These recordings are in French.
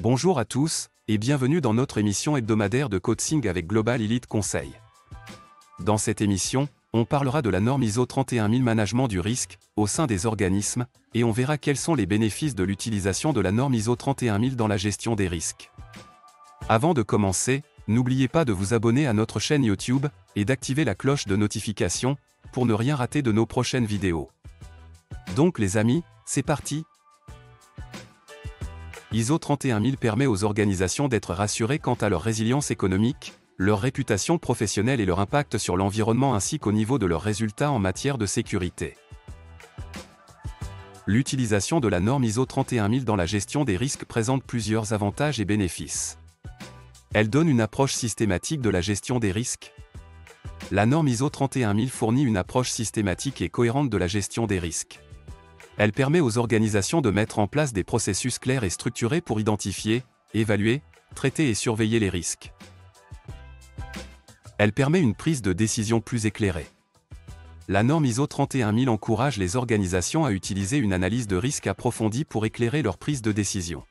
Bonjour à tous, et bienvenue dans notre émission hebdomadaire de coaching avec Global Elite Conseil. Dans cette émission, on parlera de la norme ISO 31000 Management du risque, au sein des organismes, et on verra quels sont les bénéfices de l'utilisation de la norme ISO 31000 dans la gestion des risques. Avant de commencer, n'oubliez pas de vous abonner à notre chaîne YouTube, et d'activer la cloche de notification, pour ne rien rater de nos prochaines vidéos. Donc les amis, c'est parti! ISO 31000 permet aux organisations d'être rassurées quant à leur résilience économique, leur réputation professionnelle et leur impact sur l'environnement ainsi qu'au niveau de leurs résultats en matière de sécurité. L'utilisation de la norme ISO 31000 dans la gestion des risques présente plusieurs avantages et bénéfices. Elle donne une approche systématique de la gestion des risques. La norme ISO 31000 fournit une approche systématique et cohérente de la gestion des risques. Elle permet aux organisations de mettre en place des processus clairs et structurés pour identifier, évaluer, traiter et surveiller les risques. Elle permet une prise de décision plus éclairée. La norme ISO 31000 encourage les organisations à utiliser une analyse de risque approfondie pour éclairer leur prise de décision.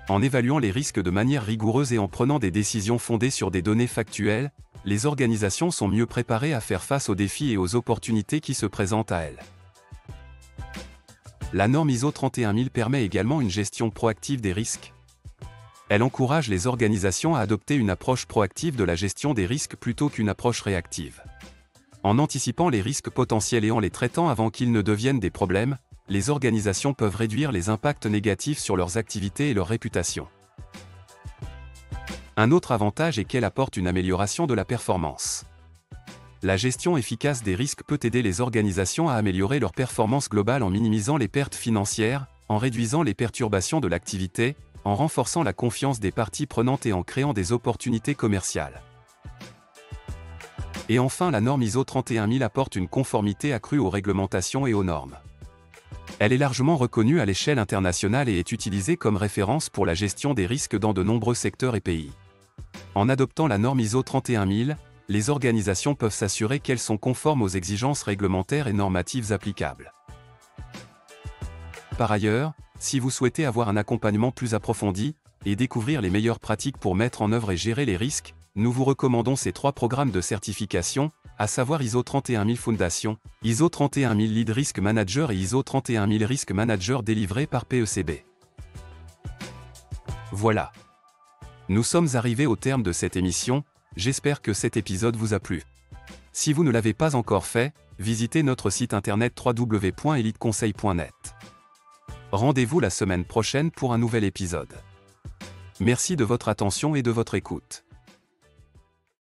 En évaluant les risques de manière rigoureuse et en prenant des décisions fondées sur des données factuelles, les organisations sont mieux préparées à faire face aux défis et aux opportunités qui se présentent à elles. La norme ISO 31000 permet également une gestion proactive des risques. Elle encourage les organisations à adopter une approche proactive de la gestion des risques plutôt qu'une approche réactive. En anticipant les risques potentiels et en les traitant avant qu'ils ne deviennent des problèmes, les organisations peuvent réduire les impacts négatifs sur leurs activités et leur réputation. Un autre avantage est qu'elle apporte une amélioration de la performance. La gestion efficace des risques peut aider les organisations à améliorer leur performance globale en minimisant les pertes financières, en réduisant les perturbations de l'activité, en renforçant la confiance des parties prenantes et en créant des opportunités commerciales. Et enfin, la norme ISO 31000 apporte une conformité accrue aux réglementations et aux normes. Elle est largement reconnue à l'échelle internationale et est utilisée comme référence pour la gestion des risques dans de nombreux secteurs et pays. En adoptant la norme ISO 31000, les organisations peuvent s'assurer qu'elles sont conformes aux exigences réglementaires et normatives applicables. Par ailleurs, si vous souhaitez avoir un accompagnement plus approfondi, et découvrir les meilleures pratiques pour mettre en œuvre et gérer les risques, nous vous recommandons ces 3 programmes de certification, à savoir ISO 31000 Foundation, ISO 31000 Lead Risk Manager et ISO 31000 Risk Manager délivrés par PECB. Voilà. Nous sommes arrivés au terme de cette émission. J'espère que cet épisode vous a plu. Si vous ne l'avez pas encore fait, visitez notre site internet www.eliteconseil.net. Rendez-vous la semaine prochaine pour un nouvel épisode. Merci de votre attention et de votre écoute.